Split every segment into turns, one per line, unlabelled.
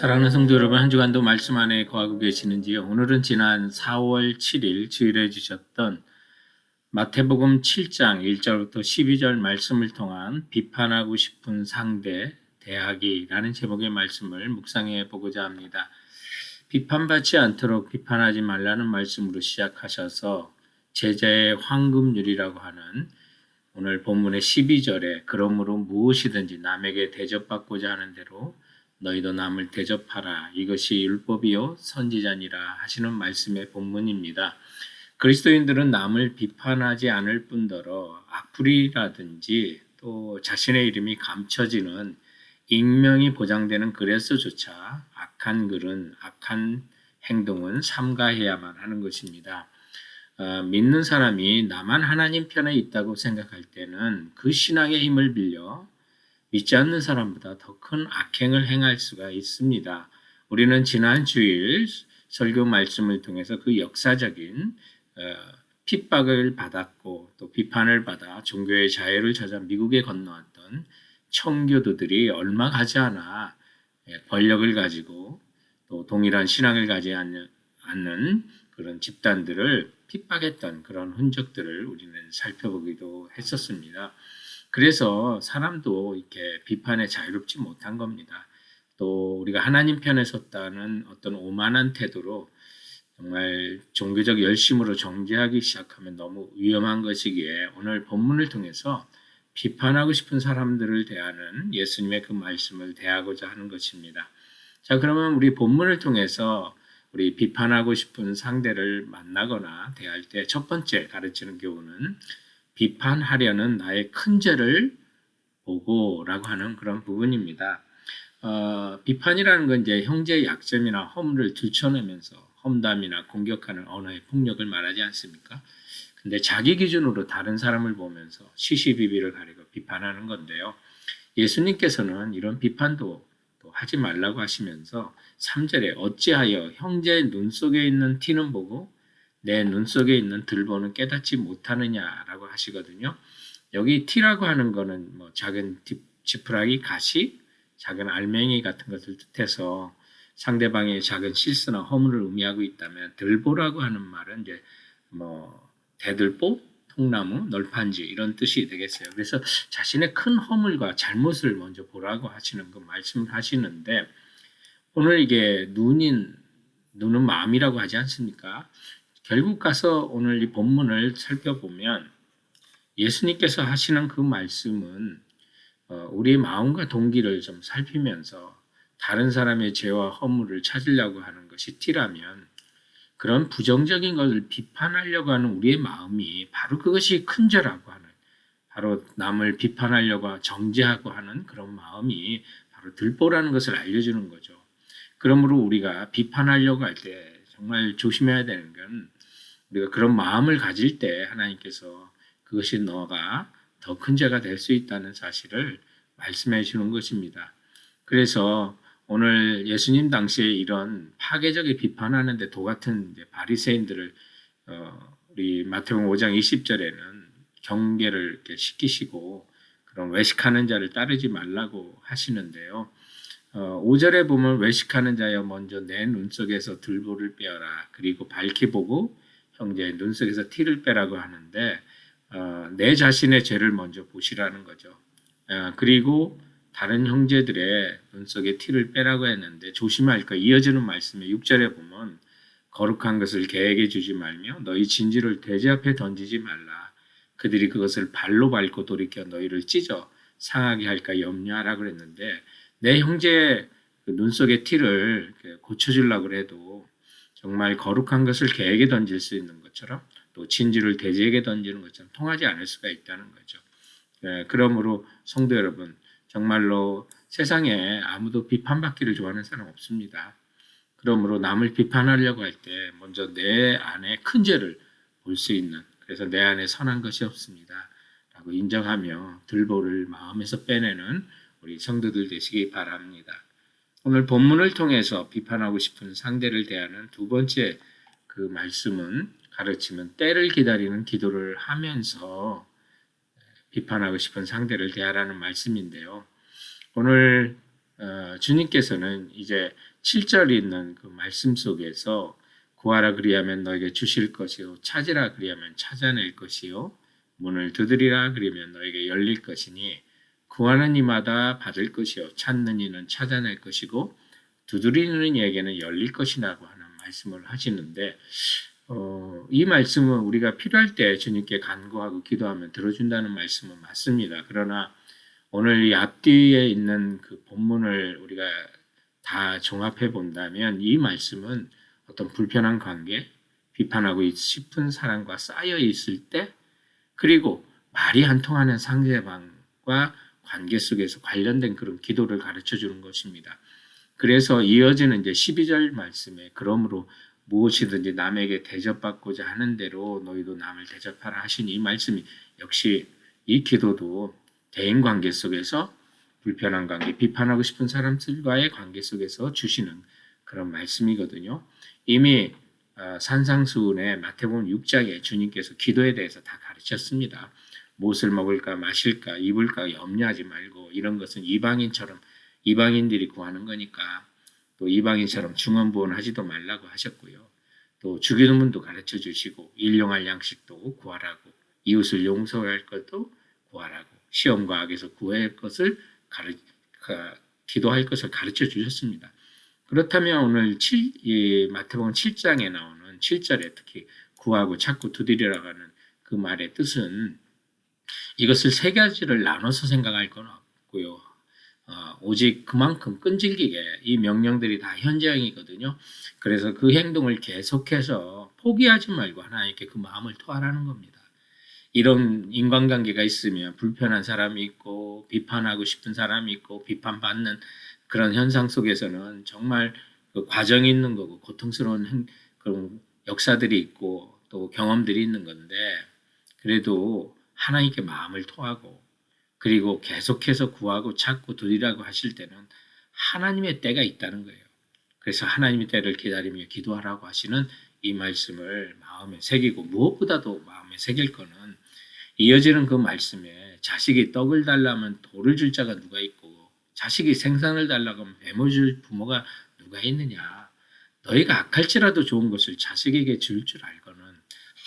사랑하는 성도 여러분, 한 주간도 말씀 안에 거하고 계시는지요? 오늘은 지난 4월 7일 주일에 주셨던 마태복음 7장 1절부터 12절 말씀을 통한 비판하고 싶은 상대 대하기라는 제목의 말씀을 묵상해 보고자 합니다. 비판받지 않도록 비판하지 말라는 말씀으로 시작하셔서 제자의 황금률이라고 하는 오늘 본문의 12절에 그러므로 무엇이든지 남에게 대접받고자 하는 대로 너희도 남을 대접하라. 이것이 율법이요 선지자니라 하시는 말씀의 본문입니다. 그리스도인들은 남을 비판하지 않을 뿐더러 악플이라든지 또 자신의 이름이 감춰지는 익명이 보장되는 글에서조차 악한 글은 악한 행동은 삼가해야만 하는 것입니다. 믿는 사람이 나만 하나님 편에 있다고 생각할 때는 그 신앙의 힘을 빌려 믿지 않는 사람보다 더 큰 악행을 행할 수가 있습니다. 우리는 지난 주일 설교 말씀을 통해서 그 역사적인 핍박을 받았고 또 비판을 받아 종교의 자유를 찾아 미국에 건너왔던 청교도들이 얼마 가지 않아 권력을 가지고 또 동일한 신앙을 가지 않는 그런 집단들을 핍박했던 그런 흔적들을 우리는 살펴보기도 했었습니다. 그래서 사람도 이렇게 비판에 자유롭지 못한 겁니다. 또 우리가 하나님 편에 섰다는 어떤 오만한 태도로 정말 종교적 열심으로 정죄하기 시작하면 너무 위험한 것이기에 오늘 본문을 통해서 비판하고 싶은 사람들을 대하는 예수님의 그 말씀을 대하고자 하는 것입니다. 자, 그러면 우리 본문을 통해서 우리 비판하고 싶은 상대를 만나거나 대할 때 첫 번째 가르치는 교훈은 비판하려는 나의 큰 죄를 보고라고 하는 그런 부분입니다. 비판이라는 건 이제 형제의 약점이나 허물을 들춰내면서 험담이나 공격하는 언어의 폭력을 말하지 않습니까? 근데 자기 기준으로 다른 사람을 보면서 시시비비를 가리고 비판하는 건데요. 예수님께서는 이런 비판도 또 하지 말라고 하시면서 3절에 어찌하여 형제의 눈 속에 있는 티는 보고 내 눈 속에 있는 들보는 깨닫지 못하느냐라고 하시거든요. 여기 티라고 하는 거는 뭐 작은 지푸라기, 가시, 작은 알맹이 같은 것을 뜻해서 상대방의 작은 실수나 허물을 의미하고 있다면 들보라고 하는 말은 이제 뭐 대들보, 통나무, 널판지 이런 뜻이 되겠어요. 그래서 자신의 큰 허물과 잘못을 먼저 보라고 하시는 그 말씀을 하시는데 오늘 이게 눈은 마음이라고 하지 않습니까? 결국 가서 오늘 이 본문을 살펴보면 예수님께서 하시는 그 말씀은 우리의 마음과 동기를 좀 살피면서 다른 사람의 죄와 허물을 찾으려고 하는 것이 티라면 그런 부정적인 것을 비판하려고 하는 우리의 마음이 바로 그것이 큰 죄라고 하는 바로 남을 비판하려고 정죄하고 하는 그런 마음이 바로 들보라는 것을 알려주는 거죠. 그러므로 우리가 비판하려고 할 때 정말 조심해야 되는 건 우리가 그런 마음을 가질 때 하나님께서 그것이 너가 더 큰 죄가 될 수 있다는 사실을 말씀해 주는 것입니다. 그래서 오늘 예수님 당시에 이런 파괴적인 비판하는데 도 같은 바리새인들을 우리 마태복음 5장 20절에는 경계를 이렇게 시키시고 그런 외식하는 자를 따르지 말라고 하시는데요. 5절에 보면 외식하는 자여 먼저 내 눈 속에서 들보를 빼어라. 그리고 밝히 보고 형제의 눈 속에서 티를 빼라고 하는데 내 자신의 죄를 먼저 보시라는 거죠. 그리고 다른 형제들의 눈 속에 티를 빼라고 했는데 조심할 거 이어지는 말씀에 6절에 보면 거룩한 것을 개에게 주지 말며 너희 진주를 돼지 앞에 던지지 말라. 그들이 그것을 발로 밟고 돌이켜 너희를 찢어 상하게 할까 염려하라 그랬는데 내 형제의 눈 속의 티를 고쳐주려고 해도 정말 거룩한 것을 개에게 던질 수 있는 것처럼 또 진주를 돼지에게 던지는 것처럼 통하지 않을 수가 있다는 거죠. 그러므로 성도 여러분 정말로 세상에 아무도 비판받기를 좋아하는 사람 없습니다. 그러므로 남을 비판하려고 할 때 먼저 내 안에 큰 죄를 볼 수 있는 그래서 내 안에 선한 것이 없습니다. 라고 인정하며 들보를 마음에서 빼내는 우리 성도들 되시기 바랍니다. 오늘 본문을 통해서 비판하고 싶은 상대를 대하는 두 번째 그 말씀은 가르치면 때를 기다리는 기도를 하면서 비판하고 싶은 상대를 대하라는 말씀인데요. 오늘 주님께서는 이제 7절에 있는 그 말씀 속에서 구하라 그리하면 너에게 주실 것이요 찾으라 그리하면 찾아낼 것이요 문을 두드리라 그리면 너에게 열릴 것이니 구하는 이마다 받을 것이요 찾는 이는 찾아낼 것이고 두드리는 이에게는 열릴 것이라고 하는 말씀을 하시는데 이 말씀은 우리가 필요할 때 주님께 간구하고 기도하면 들어준다는 말씀은 맞습니다. 그러나 오늘 이 앞뒤에 있는 그 본문을 우리가 다 종합해 본다면 이 말씀은 어떤 불편한 관계, 비판하고 싶은 사람과 쌓여 있을 때, 그리고 말이 안 통하는 상대방과 관계 속에서 관련된 그런 기도를 가르쳐 주는 것입니다. 그래서 이어지는 이제 12절 말씀에 그러므로 무엇이든지 남에게 대접받고자 하는 대로 너희도 남을 대접하라 하신 이 말씀이 역시 이 기도도 대인 관계 속에서 불편한 관계, 비판하고 싶은 사람들과의 관계 속에서 주시는 그런 말씀이거든요. 이미 산상수훈의 마태복음 6장에 주님께서 기도에 대해서 다 가르쳤습니다. 무엇을 먹을까 마실까 입을까 염려하지 말고 이런 것은 이방인들이 구하는 거니까 또 이방인처럼 중언부언하지도 말라고 하셨고요. 또 주기도문도 가르쳐 주시고 일용할 양식도 구하라고 이웃을 용서할 것도 구하라고 시험과 악에서 구할 것을 기도할 것을 가르쳐 주셨습니다. 그렇다면 오늘 마태복음 7장에 나오는 7절에 특히 구하고 찾고 두드리라고 하는 그 말의 뜻은 이것을 세 가지를 나눠서 생각할 건 없고요. 오직 그만큼 끈질기게 이 명령들이 다 현장이거든요. 그래서 그 행동을 계속해서 포기하지 말고 하나님께 그 마음을 토하라는 겁니다. 이런 인간관계가 있으면 불편한 사람이 있고 비판하고 싶은 사람이 있고 비판받는 그런 현상 속에서는 정말 그 과정이 있는 거고 고통스러운 그런 역사들이 있고 또 경험들이 있는 건데 그래도 하나님께 마음을 토하고 그리고 계속해서 구하고 찾고 두드리라고 하실 때는 하나님의 때가 있다는 거예요. 그래서 하나님의 때를 기다리며 기도하라고 하시는 이 말씀을 마음에 새기고 무엇보다도 마음에 새길 거는 이어지는 그 말씀에 자식이 떡을 달라면 돌을 줄 자가 누가 있고 자식이 생선을 달라고 하면 뱀을 줄 부모가 누가 있느냐. 너희가 악할지라도 좋은 것을 자식에게 줄 알거는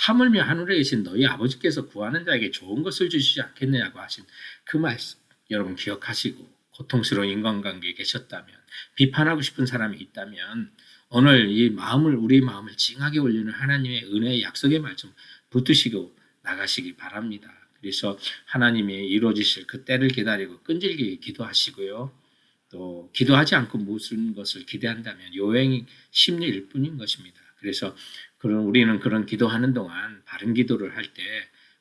하물며 하늘에 계신 너희 아버지께서 구하는 자에게 좋은 것을 주시지 않겠느냐고 하신 그 말씀 여러분 기억하시고 고통스러운 인간관계에 계셨다면 비판하고 싶은 사람이 있다면 오늘 우리 마음을 찡하게 올리는 하나님의 은혜의 약속의 말씀 붙드시고 나가시기 바랍니다. 그래서 하나님이 이루어지실 그 때를 기다리고 끈질기게 기도하시고요. 또 기도하지 않고 무슨 것을 기대한다면 요행 심리일 뿐인 것입니다. 그래서 우리는 그런 기도하는 동안 바른 기도를 할 때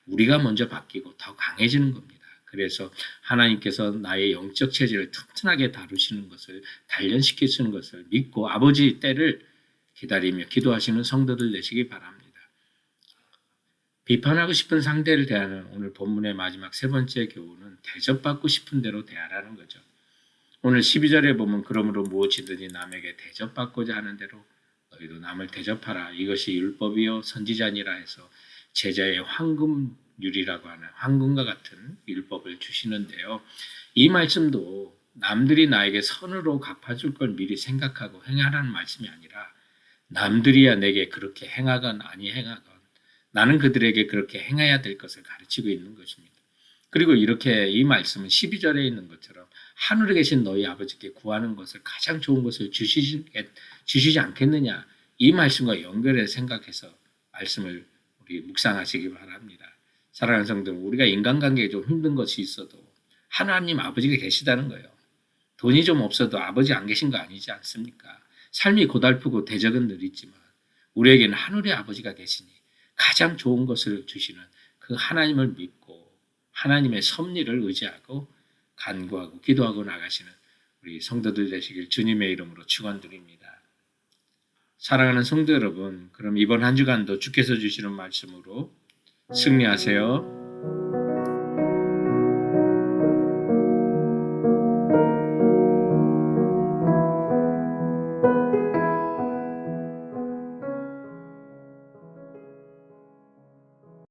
우리가 먼저 바뀌고 더 강해지는 겁니다. 그래서 하나님께서 나의 영적 체질을 튼튼하게 다루시는 것을 단련시키시는 것을 믿고 아버지 때를 기다리며 기도하시는 성도들 되시기 바랍니다. 비판하고 싶은 상대를 대하는 오늘 본문의 마지막 세 번째 교훈은 대접받고 싶은 대로 대하라는 거죠. 오늘 12절에 보면 그러므로 무엇이든지 남에게 대접받고자 하는 대로 너희도 남을 대접하라. 이것이 율법이요 선지자니라 해서 제자의 황금률이라고 하는 황금과 같은 율법을 주시는데요. 이 말씀도 남들이 나에게 선으로 갚아줄 걸 미리 생각하고 행하라는 말씀이 아니라 남들이야 내게 그렇게 행하건 아니 행하건 나는 그들에게 그렇게 행해야 될 것을 가르치고 있는 것입니다. 그리고 이렇게 이 말씀은 12절에 있는 것처럼 하늘에 계신 너희 아버지께 구하는 것을 가장 좋은 것을 주시지 않겠느냐 이 말씀과 연결해서 생각해서 말씀을 우리 묵상하시기 바랍니다. 사랑하는 성도들 우리가 인간관계에 좀 힘든 것이 있어도 하나님 아버지가 계시다는 거예요. 돈이 좀 없어도 아버지 안 계신 거 아니지 않습니까? 삶이 고달프고 대적은 늘 있지만 우리에게는 하늘의 아버지가 계시니 가장 좋은 것을 주시는 그 하나님을 믿고 하나님의 섭리를 의지하고 간구하고 기도하고 나가시는 우리 성도들 되시길 주님의 이름으로 축원드립니다. 사랑하는 성도 여러분, 그럼 이번 한 주간도 주께서 주시는 말씀으로 승리하세요.